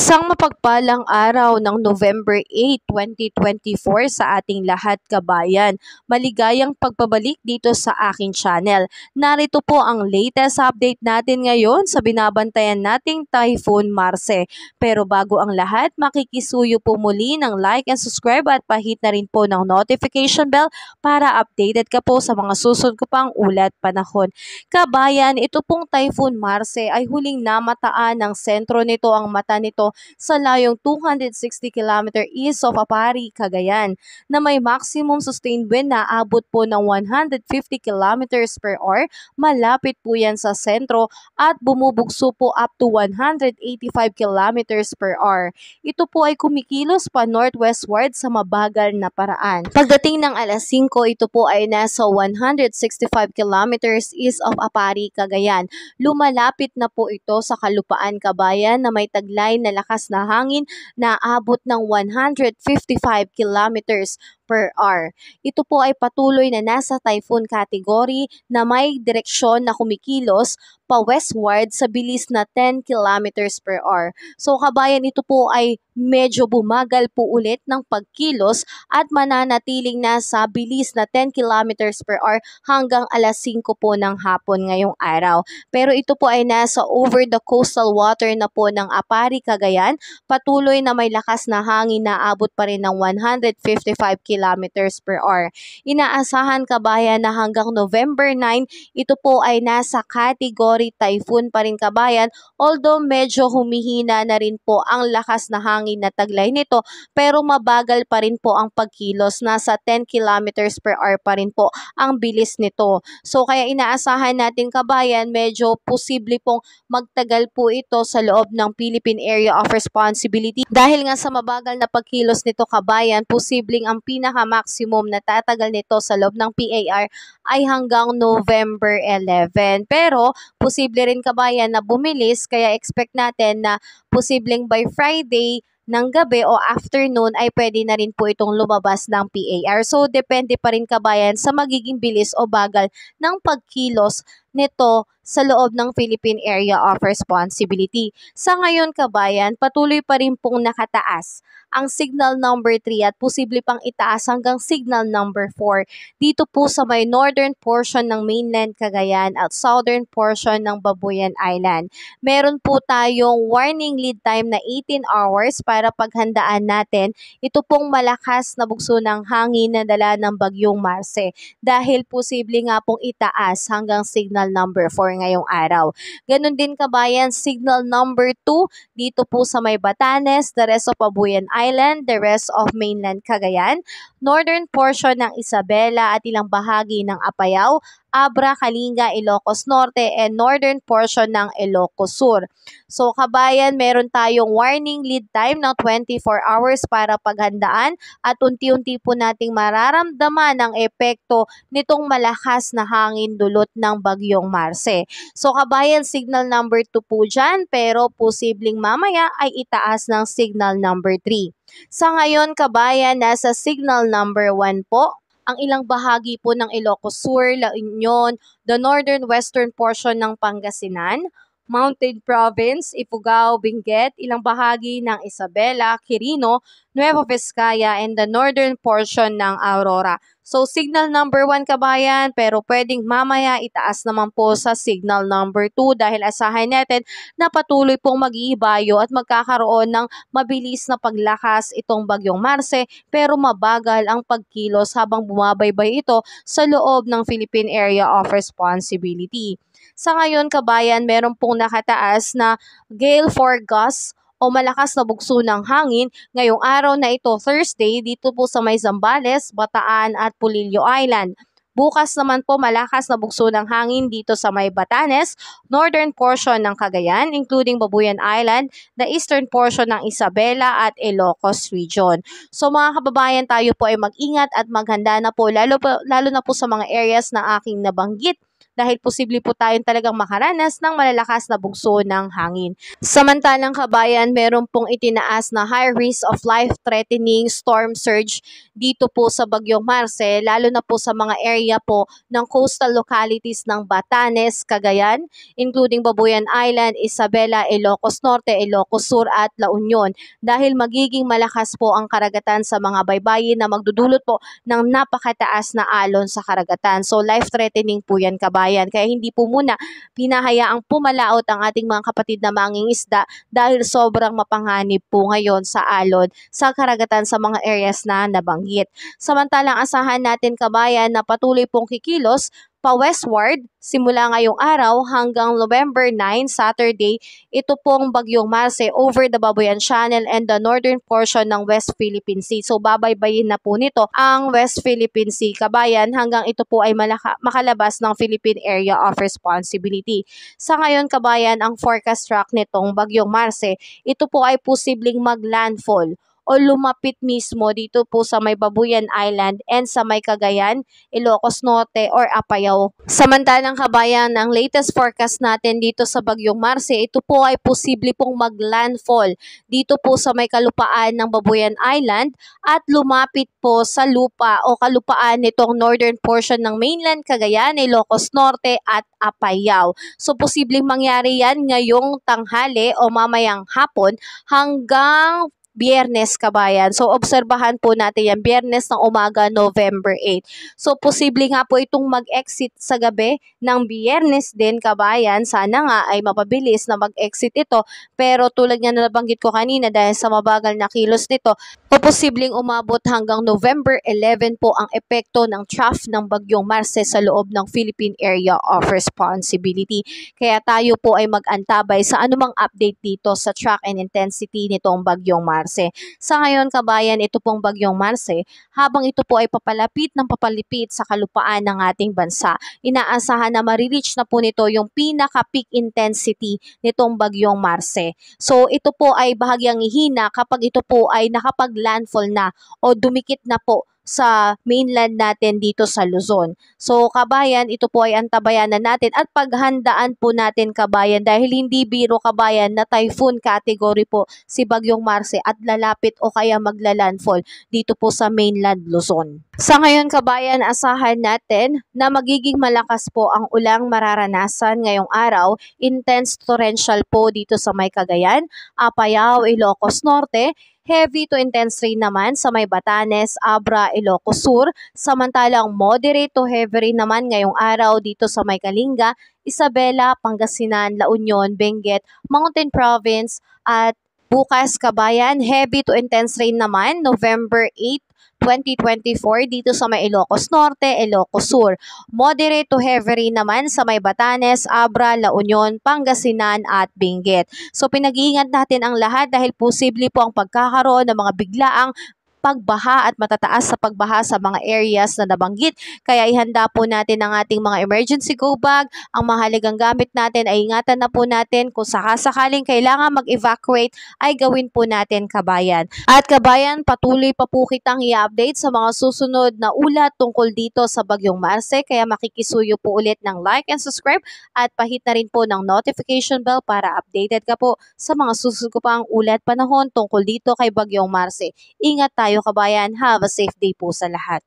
Isang mapagpalang araw ng November 8, 2024 sa ating lahat kabayan. Maligayang pagpabalik dito sa aking channel. Narito po ang latest update natin ngayon sa binabantayan nating Typhoon Marce. Pero bago ang lahat, makikisuyo po muli ng like and subscribe at pahit na rin po ng notification bell para updated ka po sa mga susunod ko pang ulat panahon. Kabayan, ito pong Typhoon Marce ay huling namataan ng sentro nito ang mata nito sa layong 260 km east of Apari, Cagayan, na may maximum sustained wind na abot po ng 150 km per hour. Malapit po yan sa sentro at bumubugso po up to 185 km per hour. Ito po ay kumikilos pa northwestward sa mabagal na paraan. Pagdating ng alas 5, ito po ay nasa 165 km east of Apari, Cagayan. Lumalapit na po ito sa kalupaan kabayan na may taglay na lakas na hangin na abot ng 155 kilometers per hour. Ito po ay patuloy na nasa typhoon category na may direksyon na kumikilos pa westward sa bilis na 10 kilometers per hour. So kabayan, ito po ay medyo bumagal po ulit ng pagkilos at mananatiling nasa bilis na 10 kilometers per hour hanggang alas 5 po ng hapon ngayong araw. Pero ito po ay nasa over the coastal water na po ng Apari, Cagayan. Patuloy na may lakas na hangin na abot pa rin ng 155 kilometers per hour. Inaasahan kabayan na hanggang November 9, ito po ay nasa category typhoon pa rin kabayan, although medyo humihina na rin po ang lakas na hangin na taglay nito, pero mabagal pa rin po ang pagkilos, nasa 10 kilometers per hour pa rin po ang bilis nito. So kaya inaasahan natin kabayan, medyo posible pong magtagal po ito sa loob ng Philippine Area of Responsibility. Dahil nga sa mabagal na pagkilos nito kabayan, posibleng ang pinaka-maximum na tatagal nito sa loob ng PAR ay hanggang November 11. Pero posible rin kabayan na bumilis, kaya expect natin na posibleng by Friday ng gabi o afternoon ay pwede na rin po itong lumabas ng PAR. So depende pa rin kabayan sa magiging bilis o bagal ng pagkilos nito sa loob ng Philippine Area of Responsibility. Sa ngayon kabayan, patuloy pa rin pong nakataas ang signal number 3 at posible pang itaas hanggang signal number 4 dito po sa may northern portion ng mainland Cagayan at southern portion ng Babuyan Island. Meron po tayong warning lead time na 18 hours para paghandaan natin ito pong malakas na bugso ng hangin na dala ng bagyong Marce, dahil posible nga pong itaas hanggang signal number 4 ngayong araw. Ganon din kabayan, signal number 2 dito po sa may Batanes, the rest of Babuyan Island, the rest of mainland Cagayan, northern portion ng Isabela at ilang bahagi ng Apayao, Abra, Kalinga, Ilocos Norte, and northern portion ng Ilocos Sur. So kabayan, meron tayong warning lead time ng 24 hours para paghandaan at unti-unti po nating mararamdaman ang epekto nitong malakas na hangin dulot ng bagyong Marce. So kabayan, signal number 2 po dyan, pero posibleng mamaya ay itaas ng signal number 3. Sa ngayon kabayan, nasa signal number 1 po ang ilang bahagi po ng Ilocos Sur, La Union, the northern western portion ng Pangasinan, Mountain Province, Ifugao, Benguet, ilang bahagi ng Isabela, Quirino, Nueva Vizcaya, and the northern portion ng Aurora. So signal number 1 kabayan, pero pwedeng mamaya itaas naman po sa signal number 2 dahil asahan natin na patuloy pong mag-iibayo at magkakaroon ng mabilis na paglakas itong bagyong Marce, pero mabagal ang pagkilos habang bumabaybay ito sa loob ng Philippine Area of Responsibility. Sa ngayon kabayan, meron pong nakataas na gale for gusts o malakas na bugso ng hangin ngayong araw na ito, Thursday, dito po sa may Zambales, Bataan at Pulilio Island. Bukas naman po malakas na bugso ng hangin dito sa may Batanes, northern portion ng Cagayan, including Babuyan Island, the eastern portion ng Isabela at Ilocos Region. So mga kababayan, tayo po ay mag-ingat at maghanda na po, lalo na po sa mga areas na aking nabanggit dahil posible po tayong talagang makaranas ng malalakas na bugso ng hangin. Samantalang kabayan, meron pong itinaas na high risk of life-threatening storm surge dito po sa Bagyong Marce, lalo na po sa mga area po ng coastal localities ng Batanes, Cagayan, including Babuyan Island, Isabela, Ilocos Norte, Ilocos Sur at La Union, dahil magiging malakas po ang karagatan sa mga baybayin na magdudulot po ng napakataas na alon sa karagatan. So life-threatening po yan kabayan, kaya hindi po muna pinahayaang pumalaot ang ating mga kapatid na mangingisda dahil sobrang mapanganib po ngayon sa alon sa karagatan sa mga areas na nabanggit. Samantalang asahan natin kabayan na patuloy pong kikilos pa-westward simula ngayong araw hanggang November 9, Saturday, ito pong Bagyong Marce over the Babuyan Channel and the northern portion ng West Philippine Sea. So babaybayin na po nito ang West Philippine Sea kabayan hanggang ito po ay makalabas ng Philippine Area of Responsibility. Sa ngayon kabayan, ang forecast track nitong Bagyong Marce, ito po ay posibleng mag-landfall o lumapit mismo dito po sa may Babuyan Island and sa may Cagayan, Ilocos Norte or Apayao. Samantalang kabayan, ang latest forecast natin dito sa Bagyong Marce, ito po ay posible pong mag-landfall dito po sa may kalupaan ng Babuyan Island at lumapit po sa lupa o kalupaan nitong northern portion ng mainland Cagayan, Ilocos Norte at Apayao. So posibleng mangyari yan ngayong tanghali o mamayang hapon hanggang Biyernes kabayan. So obserbahan po natin yan Biyernes ng umaga, November 8. So posible nga po itong mag-exit sa gabi ng Biyernes din kabayan. Sana nga ay mapabilis na mag-exit ito. Pero tulad nga na nabanggit ko kanina dahil sa mabagal na kilos nito, o posibleng umabot hanggang November 11 po ang epekto ng trough ng Bagyong Marce sa loob ng Philippine Area of Responsibility. Kaya tayo po ay mag-antabay sa anumang update dito sa track and intensity nitong Bagyong Marce. Sa ngayon kabayan, ito pong Bagyong Marce, habang ito po ay papalapit ng papalipit sa kalupaan ng ating bansa, inaasahan na marireach na po nito yung pinaka-peak intensity nitong Bagyong Marce. So ito po ay bahagyang hihina kapag ito po ay nakapag-landfall na o dumikit na po sa mainland natin dito sa Luzon. So kabayan, ito po ay antabayanan natin at paghandaan po natin kabayan dahil hindi biro kabayan na typhoon category po si Bagyong Marce at lalapit o kaya maglalandfall dito po sa mainland Luzon. Sa ngayon kabayan, asahan natin na magiging malakas po ang ulang mararanasan ngayong araw, intense torrential po dito sa may Cagayan, Apayao, Ilocos Norte, heavy to intense rain naman sa may Batanes, Abra, Ilocos Sur. Samantalang moderate to heavy rain naman ngayong araw dito sa may Kalinga, Isabela, Pangasinan, La Union, Benguet, Mountain Province at bukas kabayan, heavy to intense rain naman November 8, 2024 dito sa may Ilocos Norte, Ilocos Sur. Moderate to heavy rain naman sa may Batanes, Abra, La Union, Pangasinan at Benguet. So pinag-iingat natin ang lahat dahil posible po ang pagkakaroon ng mga biglaang pagbaha at matataas sa pagbaha sa mga areas na nabanggit. Kaya ihanda po natin ang ating mga emergency go bag. Ang mahalagang gamit natin ay ingatan na po natin kung sakasakaling kailangan mag-evacuate ay gawin po natin kabayan. At kabayan, patuloy pa po kitang i-update sa mga susunod na ulat tungkol dito sa Bagyong Marce. Kaya makikisuyo po ulit ng like and subscribe at pahit na rin po ng notification bell para updated ka po sa mga susunod ko pang ulat panahon tungkol dito kay Bagyong Marce. Ingat tayo kabayan. Have a safe day po sa lahat.